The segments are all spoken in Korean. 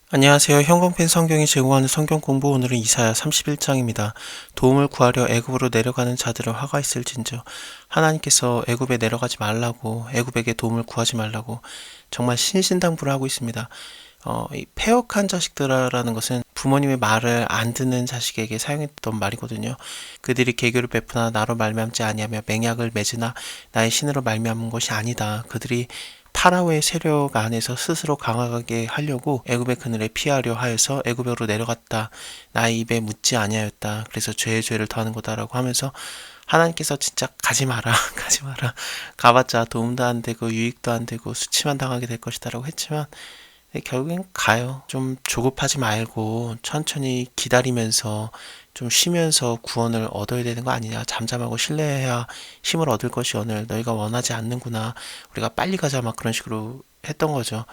안녕하세요. 형광펜 성경이 제공하는 성경 공부, 오늘은 이사야 31장입니다. 도움을 구하려 애굽으로 내려가는 자들을 화가 있을진저. 하나님께서 애굽에 내려가지 말라고, 애굽에게 도움을 구하지 말라고 정말 신신당부를 하고 있습니다. 이 패역한 자식들이라는 것은 부모님의 말을 안 듣는 자식에게 사용했던 말이거든요. 그들이 계교를 베푸나 나로 말미암지 아니하며 맹약을 맺으나 나의 신으로 말미암은 것이 아니다. 그들이 파라오의 세력 안에서 스스로 강하게 하려고 애굽의 그늘에 피하려 하여서 애굽으로 내려갔다. 나의 입에 묻지 아니하였다. 그래서 죄의 죄를 더하는 거다라고 하면서 하나님께서 진짜 가지 마라, 가지 마라. 가봤자 도움도 안 되고 유익도 안 되고 수치만 당하게 될 것이다라고 했지만 결국엔 가요. 좀 조급하지 말고 천천히 기다리면서 좀 쉬면서 구원을 얻어야 되는 거 아니냐. 잠잠하고 신뢰해야 힘을 얻을 것이오늘 너희가 원하지 않는구나. 우리가 빨리 가자 막 그런 식으로 했던 거죠.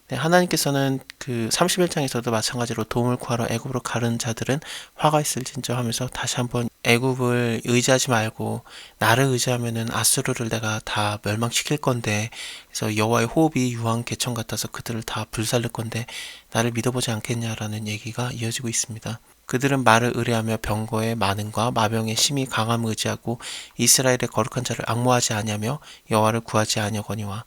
네, 하나님께서는 그 31장에서도 마찬가지로 도움을 구하러 애굽으로 가는 자들은 화가 있을진저 하면서 다시 한번 애굽을 의지하지 말고 나를 의지하면은 아수르를 내가 다 멸망시킬 건데, 그래서 여호와의 호흡이 유황 개천 같아서 그들을 다 불살릴 건데 나를 믿어보지 않겠냐라는 얘기가 이어지고 있습니다. 그들은 말을 의뢰하며 병거의 많음과 마병의 심히 강함을 의지하고 이스라엘의 거룩한 자를 앙모하지 아니하며 여호와를 구하지 아니하거니와.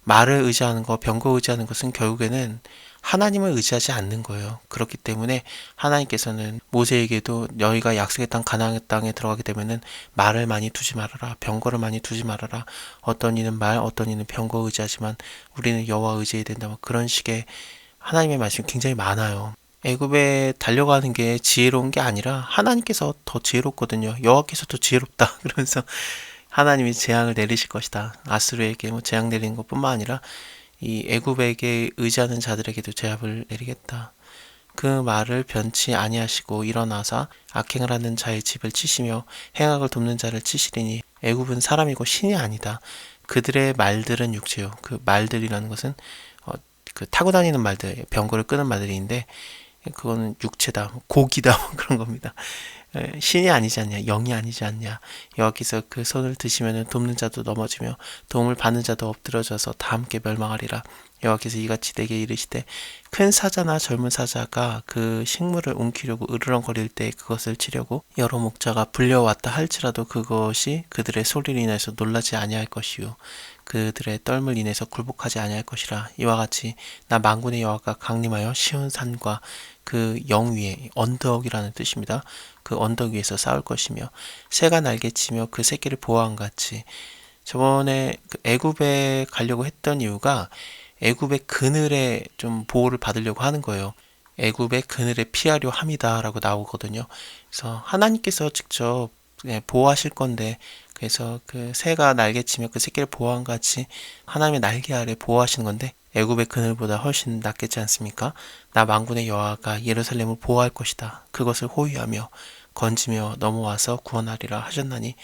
말을 의지하는 것, 병거 의지하는 것은 결국에는 하나님을 의지하지 않는 거예요. 그렇기 때문에 하나님께서는 모세에게도 너희가 약속의 땅 가나안 땅에 들어가게 되면은 말을 많이 두지 말아라. 병거를 많이 두지 말아라. 어떤 이는 말, 어떤 이는 병거 의지하지만 우리는 여호와 의지해야 된다. 그런 식의 하나님의 말씀이 굉장히 많아요. 애굽에 달려가는 게 지혜로운 게 아니라 하나님께서 더 지혜롭거든요. 여호와께서 더 지혜롭다. 그러면서 하나님이 재앙을 내리실 것이다. 아수르에게 재앙 내리는 것뿐만 아니라 이 애굽에게 의지하는 자들에게도 재앙을 내리겠다. 그 말을 변치 아니하시고 일어나사 악행을 하는 자의 집을 치시며 행악을 돕는 자를 치시리니 애굽은 사람이고 신이 아니다. 그들의 말들은 육체요. 그 말들이라는 것은 그 타고 다니는 말들, 병거를 끄는 말들인데 그거는 육체다, 고기다 그런 겁니다. 신이 아니지 않냐, 영이 아니지 않냐. 여호와께서 그 손을 드시면 돕는 자도 넘어지며 도움을 받는 자도 엎드러져서 다 함께 멸망하리라. 여호와께서 이같이 내게 이르시되 큰 사자나 젊은 사자가 그 식물을 움키려고 으르렁거릴 때 그것을 치려고 여러 목자가 불려왔다 할지라도 그것이 그들의 소리를 인해서 놀라지 아니할 것이요 그들의 떨물 인해서 굴복하지 아니할 것이라. 이와 같이 나 만군의 여호와가 강림하여 시온 산과 그 영 위에, 언덕이라는 뜻입니다. 그 언덕 위에서 싸울 것이며 새가 날개치며 그 새끼를 보호한 같이. 저번에 그 애굽에 가려고 했던 이유가 애굽의 그늘에 좀 보호를 받으려고 하는 거예요. 애굽의 그늘에 피하려 함이다라고 나오거든요. 그래서 하나님께서 직접 보호하실 건데, 그래서 그 새가 날개치며 그 새끼를 보호한 같이 하나님의 날개 아래 보호하시는 건데 애굽의 그늘보다 훨씬 낫겠지 않습니까? 나 만군의 여호와가 예루살렘을 보호할 것이다. 그것을 호위하며 건지며 넘어와서 구원하리라 하셨나니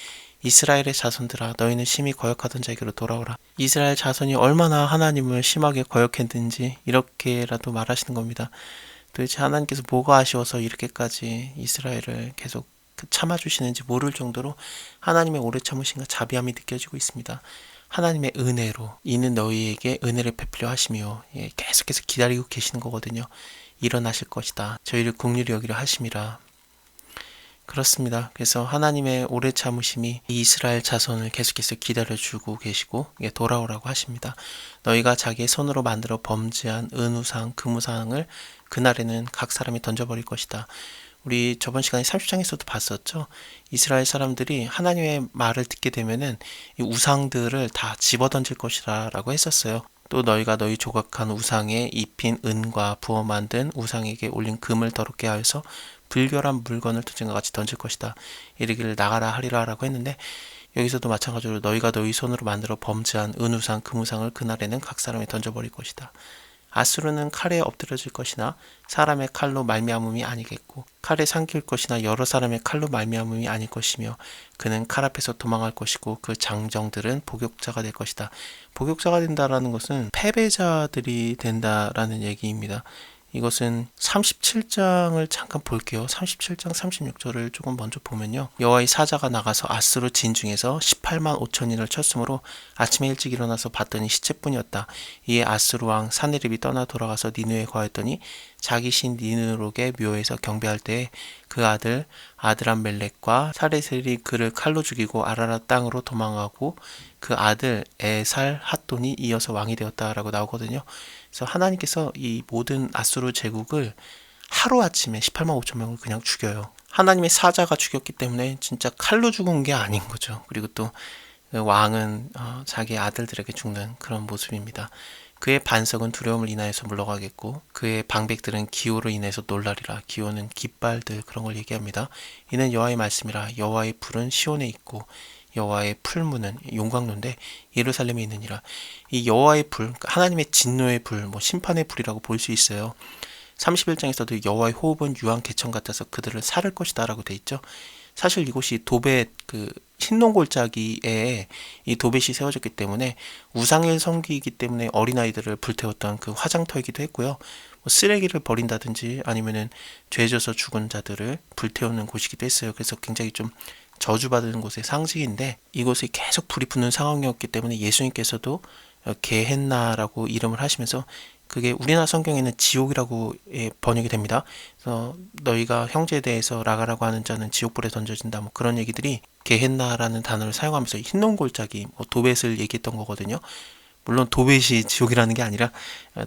이스라엘의 자손들아 너희는 심히 거역하던 자에게로 돌아오라. 이스라엘 자손이 얼마나 하나님을 심하게 거역했는지 이렇게라도 말하시는 겁니다. 도대체 하나님께서 뭐가 아쉬워서 이렇게까지 이스라엘을 계속 참아주시는지 모를 정도로 하나님의 오래 참으심과 자비함이 느껴지고 있습니다. 하나님의 은혜로 이는 너희에게 은혜를 베풀려 하시며 계속해서 기다리고 계시는 거거든요. 일어나실 것이다. 저희를 긍휼히 여기려 하심이라. 그렇습니다. 그래서 하나님의 오래 참으심이 이스라엘 자손을 계속해서 기다려주고 계시고 돌아오라고 하십니다. 너희가 자기의 손으로 만들어 범죄한 은우상, 금우상을 그날에는 각 사람이 던져버릴 것이다. 우리 저번 시간에 30장에서도 봤었죠. 이스라엘 사람들이 하나님의 말을 듣게 되면은 이 우상들을 다 집어던질 것이라 라고 했었어요. 또 너희가 너희 조각한 우상에 입힌 은과 부어 만든 우상에게 올린 금을 더럽게 하여서 불결한 물건을 던진과 같이 던질 것이다. 이르기를 나가라 하리라 라고 했는데, 여기서도 마찬가지로 너희가 너희 손으로 만들어 범죄한 은우상, 금우상을 그날에는 각 사람이 던져버릴 것이다. 아수르는 칼에 엎드려질 것이나 사람의 칼로 말미암음이 아니겠고 칼에 삼킬 것이나 여러 사람의 칼로 말미암음이 아닐 것이며 그는 칼 앞에서 도망할 것이고 그 장정들은 복역자가 될 것이다. 복역자가 된다라는 것은 패배자들이 된다라는 얘기입니다. 이것은 37장을 잠깐 볼게요. 37장 36절을 조금 먼저 보면요. 여호와의 사자가 나가서 아스로 진중에서 18만 5천인을 쳤으므로 아침에 일찍 일어나서 봤더니 시체뿐이었다. 이에 아스루 왕 사네립이 떠나 돌아가서 니느웨에 거하였더니 자기 신 니느록의 묘에서 경배할 때에 그 아들 아드람멜렉과 사레셀이 그를 칼로 죽이고 아라랏 땅으로 도망하고 그 아들 에살 핫돈이 이어서 왕이 되었다라고 나오거든요. 그래서 하나님께서 이 모든 아수르 제국을 하루아침에 18만 5천 명을 그냥 죽여요. 하나님의 사자가 죽였기 때문에 진짜 칼로 죽은 게 아닌 거죠. 그리고 또 왕은 자기 아들들에게 죽는 그런 모습입니다. 그의 반석은 두려움을 인하여서 물러가겠고 그의 방백들은 기호로 인해서 놀라리라. 기호는 깃발들 그런 걸 얘기합니다. 이는 여호와의 말씀이라. 여호와의 불은 시온에 있고 여호와의 풀무는 용광로인데 예루살렘에 있느니라. 이 여호와의 불, 하나님의 진노의 불, 심판의 불이라고 볼 수 있어요. 31장에서도 여호와의 호흡은 유황 개천 같아서 그들을 살을 것이다 라고 돼 있죠. 사실 이곳이 도벳 흰농골짜기에 이 도벳이 세워졌기 때문에 우상을 섬기기 때문에 어린아이들을 불태웠던 그 화장터이기도 했고요. 쓰레기를 버린다든지 아니면은 죄져서 죽은 자들을 불태우는 곳이기도 했어요. 그래서 굉장히 좀 저주받은 곳의 상징인데 이곳에 계속 불이 붙는 상황이었기 때문에 예수님께서도 게헨나라고 이름을 하시면서 그게 우리나라 성경에는 지옥이라고 번역이 됩니다. 그래서 너희가 형제에 대해서 라가라고 하는 자는 지옥불에 던져진다 그런 얘기들이 게헨나라는 단어를 사용하면서 흰농골짜기 도벳을 얘기했던 거거든요. 물론 도벳이 지옥이라는 게 아니라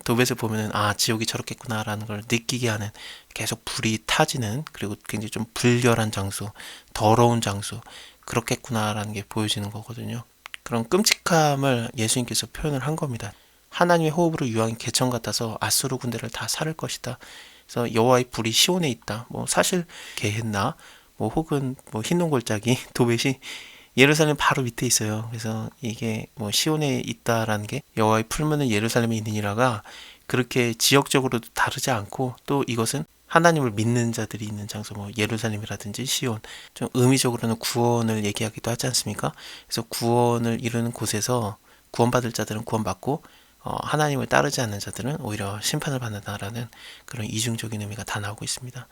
도벳을 보면은 지옥이 저렇겠구나라는 걸 느끼게 하는 계속 불이 타지는 그리고 굉장히 좀 불결한 장소, 더러운 장소 그렇겠구나라는 게 보여지는 거거든요. 그런 끔찍함을 예수님께서 표현을 한 겁니다. 하나님의 호흡으로 유황이 개천 같아서 아수르 군대를 다 살을 것이다. 그래서 여호와의 불이 시온에 있다. 사실 게헨나 혹은 흰농골짜기 도벳이 예루살렘 바로 밑에 있어요. 그래서 이게 시온에 있다라는 게 여호와의 풀무는 예루살렘에 있느니라가 그렇게 지역적으로도 다르지 않고 또 이것은 하나님을 믿는 자들이 있는 장소 예루살렘이라든지 시온 좀 의미적으로는 구원을 얘기하기도 하지 않습니까? 그래서 구원을 이루는 곳에서 구원받을 자들은 구원받고 하나님을 따르지 않는 자들은 오히려 심판을 받는다라는 그런 이중적인 의미가 다 나오고 있습니다.